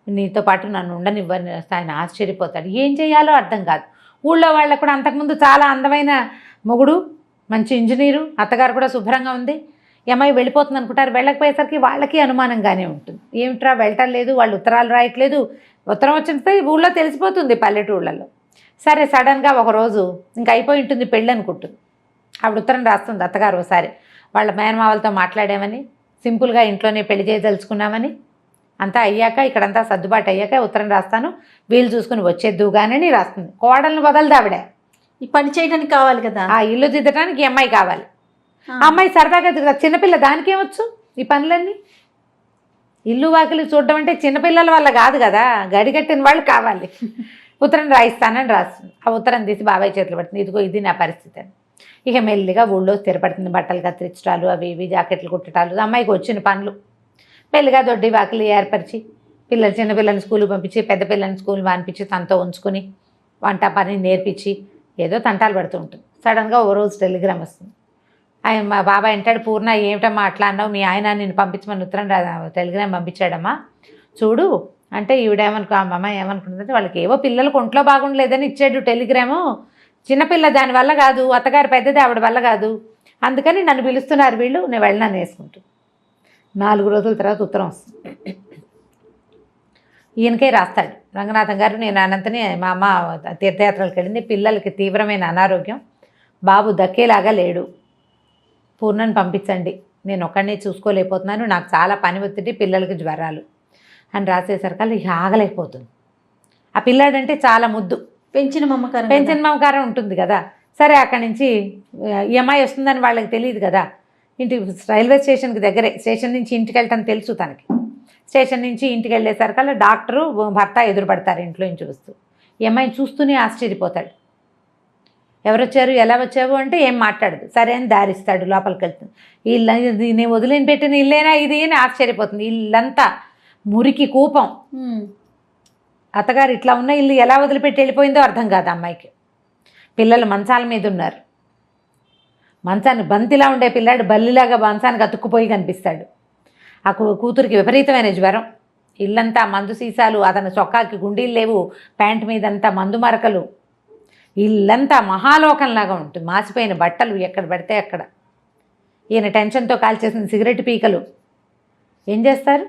నీతో పాటు నన్ను ఉండనివ్వని. ఆయన ఆశ్చర్యపోతాడు, ఏం చేయాలో అర్థం కాదు. ఊళ్ళో వాళ్ళకు కూడా అంతకుముందు చాలా అందమైన మొగుడు, మంచి ఇంజనీరు, అత్తగారు కూడా శుభ్రంగా ఉంది, అమ్మాయి వెళ్ళిపోతుంది అనుకుంటారు. వెళ్ళకపోయేసరికి వాళ్ళకి అనుమానంగానే ఉంటుంది, ఏమిట్రా వెళ్ళటం లేదు, వాళ్ళు ఉత్తరాలు రాయట్లేదు, ఉత్తరం వచ్చిన ఊళ్ళో తెలిసిపోతుంది పల్లెటూళ్ళలో. సరే సడన్గా ఒకరోజు ఇంకా అయిపోయి ఉంటుంది పెళ్ళి అనుకుంటుంది. ఆవిడ ఉత్తరం రాస్తుంది అత్తగారు ఒకసారి వాళ్ళ మేనమావలతో మాట్లాడామని, సింపుల్గా ఇంట్లోనే పెళ్లి చేయదలుచుకున్నామని, అంతా అయ్యాక ఇక్కడంతా సర్దుబాటు అయ్యాక ఉత్తరం రాస్తాను, వీళ్ళు చూసుకుని వచ్చేద్దుగానని రాస్తుంది. కోడలను వదలదు ఆవిడ, ఈ పని చేయడానికి కావాలి కదా, ఆ ఇల్లు దిద్దడానికి ఈ అమ్మాయి కావాలి. ఆ అమ్మాయి సరదాగా చిన్నపిల్ల, దానికేమొచ్చు ఈ పనులన్నీ, ఇల్లు వాకిలి చూడడం అంటే చిన్నపిల్లల వల్ల కాదు కదా, గడిగట్టిన వాళ్ళు కావాలి. ఉత్తరం రాయిస్తానని రాస్తుంది. ఆ ఉత్తరం తీసి బాబాయ్ చేతులు పడుతుంది, ఇదిగో ఇది నా పరిస్థితి అని. ఇక మెల్లిగా ఊళ్ళో స్థిరపడుతుంది, బట్టలు కత్తిరించడాలు అవి ఇవి జాకెట్లు కుట్టడాలు, అమ్మాయికి వచ్చిన పనులు. మెల్లిగా దొడ్డి వాకిలి ఏర్పరిచి పిల్లలు చిన్నపిల్లల్ని స్కూల్కి పంపించి పెద్ద పిల్లల్ని స్కూల్ మానిపించి తనతో ఉంచుకొని వంట పని నేర్పించి ఏదో తంటాలు పడుతూ ఉంటుంది. సడన్గా ఓ రోజు టెలిగ్రామ్ వస్తుంది. ఆయన మా బాబాయ్ అంటాడు, పూర్ణ ఏమిటమ్మా అట్లా అన్నావు, మీ ఆయన నేను పంపించమని ఉత్తరం టెలిగ్రామ్ పంపించాడమ్మా చూడు అంటే, అమ్మ ఏమనుకుంటుందంటే వాళ్ళకి ఏవో పిల్లలకు ఒంట్లో బాగుండలేదని ఇచ్చాడు టెలిగ్రాము, చిన్నపిల్ల దానివల్ల కాదు, అత్తగారు పెద్దది ఆవిడ వల్ల కాదు, అందుకని నన్ను పిలుస్తున్నారు వీళ్ళు, నేను వెళ్ళినాను వేసుకుంటూ. 4 రోజుల తర్వాత ఉత్తరం వస్తుంది. ఈయనకే రాస్తాడు, రంగనాథం గారు నేను అనంతని మా అమ్మ తీర్థయాత్రలకు వెళ్ళింది, పిల్లలకి తీవ్రమైన అనారోగ్యం, బాబు దక్కేలాగా లేడు, పూర్ణని పంపించండి, నేను ఒక్కడినే చూసుకోలేకపోతున్నాను, నాకు చాలా పని ఒత్తిడి, పిల్లలకి జ్వరాలు అని రాసేసరికి ఇక ఆగలేకపోతుంది. ఆ పిల్లాడంటే చాలా ముద్దు, పెంచిన మమకారం ఉంటుంది కదా. సరే అక్కడి నుంచి ఈ అమ్మాయి వస్తుందని వాళ్ళకి తెలియదు కదా, రైల్వే స్టేషన్కి దగ్గరే, స్టేషన్ నుంచి ఇంటికి వెళ్ళటం తెలుసు తనకి. స్టేషన్ నుంచి ఇంటికి వెళ్ళేసరికల్లా డాక్టరు భర్త ఎదురుపడతారు ఇంట్లో నుంచి వస్తూ. ఈ అమ్మాయిని చూస్తూనే ఆశ్చర్యపోతాడు, ఎవరొచ్చారు ఎలా వచ్చావు అంటే ఏం మాట్లాడదు. సరే అని దారిస్తాడు, లోపలికి వెళ్తుంది. ఇల్లు నేను వదిలిని పెట్టిన ఇల్లేనా ఇది అని ఆశ్చర్యపోతుంది. ఇల్లంతా మురికి కూపం, అత్తగారు ఇట్లా ఉన్న ఇల్లు ఎలా వదిలిపెట్టి వెళ్ళిపోయిందో అర్థం కాదు అమ్మాయికి. పిల్లలు మంచాల మీద ఉన్నారు, మంచాన్ని బంతిలా ఉండే పిల్లాడు బల్లిలాగా మంచానికి అతుక్కుపోయి కనిపిస్తాడు. ఆ కూతురికి విపరీతమైన జ్వరం, ఇల్లంతా మందు సీసాలు, అతని చొక్కాకి గుండీలు లేవు, ప్యాంట్ మీదంతా మందు మరకలు, ఇల్లంతా మహాలోకంలాగా ఉంటుంది, మాసిపోయిన బట్టలు ఎక్కడ పడితే అక్కడ. ఈయన టెన్షన్తో కాల్చేసిన సిగరెట్ పీకలు. ఏం చేస్తారు?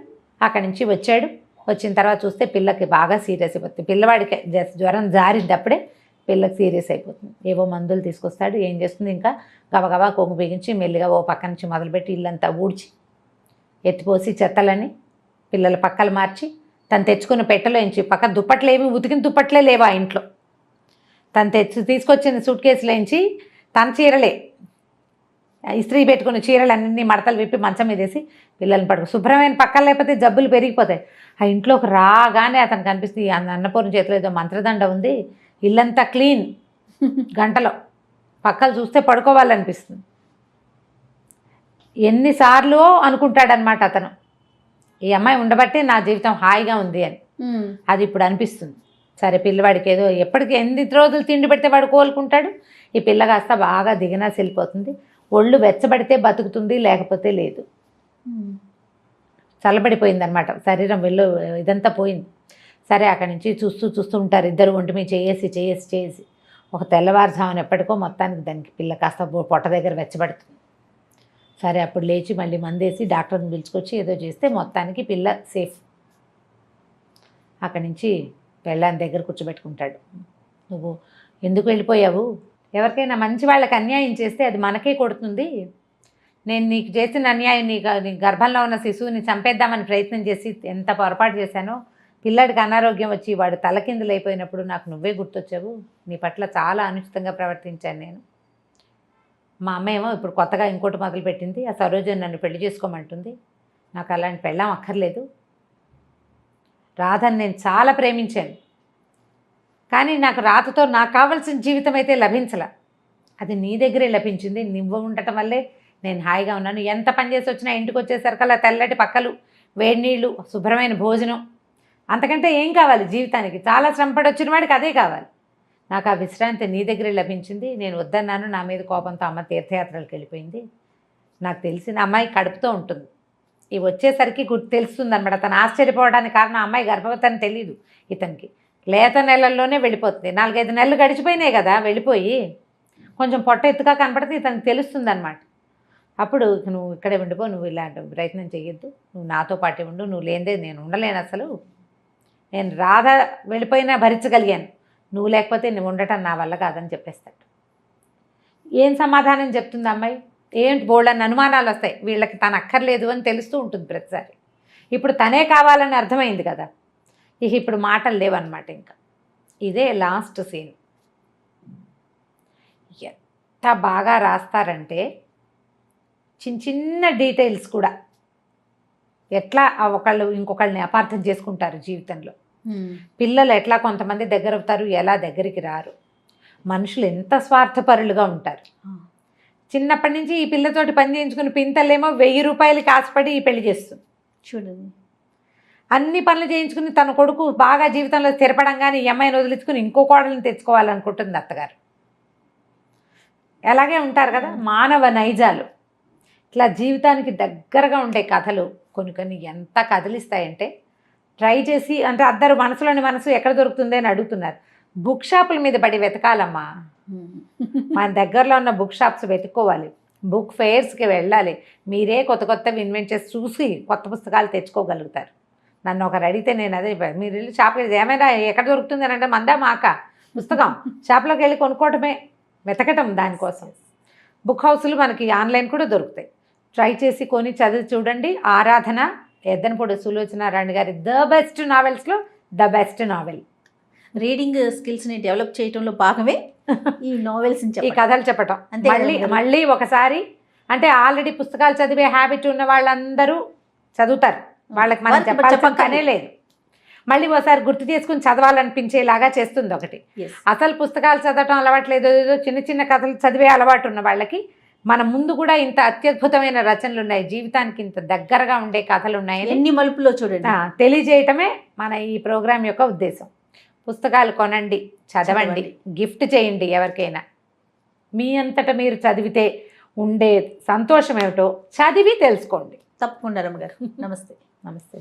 అక్కడి నుంచి వచ్చాడు. వచ్చిన తర్వాత చూస్తే పిల్లకి బాగా సీరియస్ అయిపోతుంది. పిల్లవాడికి జ్వరం జారినప్పుడే పిల్లకి సీరియస్ అయిపోతుంది. ఏవో మందులు తీసుకొస్తాడు. ఏం చేస్తుంది, ఇంకా గబగబా కొంగు బిగించి మెల్లిగా ఓ పక్క నుంచి మొదలుపెట్టి ఇల్లంతా ఊడ్చి ఎత్తిపోసి చెత్తలని పిల్లల పక్కలు మార్చి తను తెచ్చుకున్న పెట్టెలోంచి పక్క దుప్పట్లేవి, ఉతికిన దుప్పట్లే లేవా ఇంట్లో, తను తీసుకొచ్చిన సూట్ కేసులోంచి తన చీరలే ఇస్త్రీ పెట్టుకున్న చీరలన్నీ మడతలు విప్పి మంచం మీదేసి పిల్లల్ని పడుకో. శుభ్రమైన పక్కన లేకపోతే జబ్బులు పెరిగిపోతాయి. ఆ ఇంట్లోకి రాగానే అతను కనిపిస్తుంది, అన్నపూర్ణ చేతిలో ఏదో మంత్రదండ ఉంది, ఇల్లంతా క్లీన్, గంటలో పక్కలు చూస్తే పడుకోవాలనిపిస్తుంది. ఎన్నిసార్లు అనుకుంటాడనమాట అతను, ఈ అమ్మాయి ఉండబట్టే నా జీవితం హాయిగా ఉంది అని. అది ఇప్పుడు అనిపిస్తుంది. సరే పిల్లవాడికి ఏదో ఎప్పటికీ ఎన్ని రోజులు తిండి పెడితే వాడు కోలుకుంటాడు. ఈ పిల్ల కాస్త బాగా దిగినా వెళ్ళిపోతుంది. ఒళ్ళు వెచ్చబడితే బతుకుతుంది, లేకపోతే లేదు. చల్లబడిపోయింది అనమాట, శరీరం ఇదంతా పోయింది. సరే అక్కడి నుంచి చూస్తూ ఉంటారు ఇద్దరు, ఒంటి మీద చేసి ఒక తెల్లవారుజామున ఎప్పటికో మొత్తానికి దానికి పిల్ల కాస్త పొట్ట దగ్గర వెచ్చబడుతుంది. సరే అప్పుడు లేచి మళ్ళీ మందేసి డాక్టర్ని పిలుచుకొచ్చి ఏదో చేస్తే మొత్తానికి పిల్ల సేఫ్. అక్కడి నుంచి పెళ్ళాని దగ్గర కూర్చోబెట్టుకుంటాడు. నువ్వు ఎందుకు వెళ్ళిపోయావు? ఎవరికైనా మంచి వాళ్ళకి అన్యాయం చేస్తే అది మనకే కొడుతుంది. నేను నీకు చేసిన అన్యాయం, నీ గర్భంలో ఉన్న శిశువుని చంపేద్దామని ప్రయత్నం చేసి ఎంత పొరపాటు చేశానో, పిల్లాడికి అనారోగ్యం వచ్చి వాడు తలకిందులు అయిపోయినప్పుడు నాకు నువ్వే గుర్తొచ్చావు. నీ పట్ల చాలా అనుచితంగా ప్రవర్తించాను నేను. మా అమ్మ ఏమో ఇప్పుడు కొత్తగా ఇంకోటి మొదలుపెట్టింది, ఆ సరోజని నన్ను పెళ్లి చేసుకోమంటుంది. నాకు అలాంటి పెళ్ళాం అక్కర్లేదు. రాధని నేను చాలా ప్రేమించాను, కానీ నాకు రాధతో నాకు కావాల్సిన జీవితం అయితే లభించలే. అది నీ దగ్గరే లభించింది. నువ్వు ఉండటం వల్లే నేను హాయిగా ఉన్నాను. ఎంత పని చేసి వచ్చినా ఇంటికి వచ్చేసరికల్లా తెల్లటి పక్కలు, వేడి నీళ్ళు, శుభ్రమైన భోజనం, అంతకంటే ఏం కావాలి జీవితానికి? చాలా శ్రమపడి వచ్చిన వాడికి అదే కావాలి. నాకు ఆ విశ్రాంతి నీ దగ్గరే లభించింది. నేను వద్దన్నాను, నా మీద కోపంతో అమ్మ తీర్థయాత్రలకు వెళ్ళిపోయింది. నాకు తెలిసిన అమ్మాయి కడుపుతో ఉంటుంది, ఇవి వచ్చేసరికి తెలుస్తుంది అనమాట. తను ఆశ్చర్యపోవడానికి కారణం అమ్మాయి గర్భవతి అని తెలియదు ఇతనికి. లేత నెలల్లోనే వెళ్ళిపోతుంది. 4-5 నెలలు గడిచిపోయినాయి కదా, వెళ్ళిపోయి కొంచెం పొట్ట ఎత్తుగా కనపడితే ఇతనికి తెలుస్తుంది అనమాట. అప్పుడు నువ్వు ఇక్కడే ఉండిపో, నువ్వు ఇలాంటి ప్రయత్నం చేయొద్దు, నువ్వు నాతో పాటే ఉండు, నువ్వు లేనిదే నేను ఉండలేను అసలు. నేను రాధ వెళ్ళిపోయినా భరించగలిగాను, నువ్వు లేకపోతే నువ్వు ఉండటం నా వల్ల కాదని చెప్పేస్తాడు. ఏం సమాధానం చెప్తుంది అమ్మాయి? ఏంటి బోల్డని అనుమానాలు వస్తాయి. వీళ్ళకి తను అక్కర్లేదు అని తెలుస్తూ ఉంటుంది ప్రతిసారి. ఇప్పుడు తనే కావాలని అర్థమైంది కదా, ఇప్పుడు మాటలు లేవన్నమాట. ఇంకా ఇదే లాస్ట్ సీన్. ఎంత బాగా రాస్తారంటే చిన్న డీటెయిల్స్ కూడా ఎట్లా ఒకళ్ళు ఇంకొకళ్ళని అపార్థం చేసుకుంటారు జీవితంలో. పిల్లలు ఎట్లా కొంతమంది దగ్గర అవుతారు, ఎలా దగ్గరికి రారు. మనుషులు ఎంత స్వార్థపరులుగా ఉంటారు. చిన్నప్పటి నుంచి ఈ పిల్లతోటి పని చేయించుకుని పింతలేమో 1000 రూపాయలకి ఆశపడి ఈ పెళ్లి చేస్తుంది. చూడండి, అన్ని పనులు చేయించుకుని తన కొడుకు బాగా జీవితంలో స్థిరపడంగానే ఈ అమ్మాయిని వదిలించుకుని ఇంకో కోడల్ని తెచ్చుకోవాలనుకుంటుంది అత్తగారు. అలాగే ఉంటారు కదా మానవ నైజాలు. ఇట్లా జీవితానికి దగ్గరగా ఉండే కథలు కొన్ని ఎంత కదిలిస్తాయంటే, ట్రై చేసి అంటే అందరు మనసులోని మనసు ఎక్కడ దొరుకుతుంది అని అడుగుతున్నారు. బుక్ షాపుల మీద పడి వెతకాలమ్మా. మన దగ్గరలో ఉన్న బుక్ షాప్స్ వెతుక్కోవాలి, బుక్ ఫెయిర్స్కి వెళ్ళాలి. మీరే కొత్తవి ఇన్వెంట్ చేసి చూసి కొత్త పుస్తకాలు తెచ్చుకోగలుగుతారు. నన్ను ఒకరు అడిగితే నేను అదే, మీరు వెళ్ళి షాప్కి ఏమైనా ఎక్కడ దొరుకుతుంది అని అంటే మందా మాక పుస్తకం షాప్లోకి వెళ్ళి కొనుక్కోవటమే, వెతకటం దానికోసం. బుక్ హౌస్లు మనకి ఆన్లైన్ కూడా దొరుకుతాయి. ట్రై చేసి కొని చదివి చూడండి. ఆరాధన, ఎద్దనపూడి సులోచనారాణి గారి ద బెస్ట్ నావెల్స్లో ద బెస్ట్ నావెల్. రీడింగ్ స్కిల్స్ని డెవలప్ చేయడంలో భాగమే ఈ నావెల్స్, ఈ కథలు చెప్పటం. మళ్ళీ ఒకసారి అంటే ఆల్రెడీ పుస్తకాలు చదివే హ్యాబిట్ ఉన్న వాళ్ళందరూ చదువుతారు, వాళ్ళకి మనం చెప్పనే లేదు. మళ్ళీ ఒకసారి గుర్తు చేసుకుని చదవాలనిపించేలాగా చేస్తుంది ఒకటి. అసలు పుస్తకాలు చదవటం అలవాట్లేదు, ఏదో చిన్న కథలు చదివే అలవాటు ఉన్న వాళ్ళకి మన ముందు కూడా ఇంత అత్యద్భుతమైన రచనలు ఉన్నాయి, జీవితానికి ఇంత దగ్గరగా ఉండే కథలు ఉన్నాయి, ఎన్ని మలుపులో చూడండి తెలియజేయటమే మన ఈ ప్రోగ్రాం యొక్క ఉద్దేశం. పుస్తకాలు కొనండి, చదవండి, గిఫ్ట్ చేయండి ఎవరికైనా. మీ అంతటా మీరు చదివితే ఉండే సంతోషం ఏమిటో చదివి తెలుసుకోండి. తప్పకుండా రమ్మ గారు. నమస్తే. నమస్తే.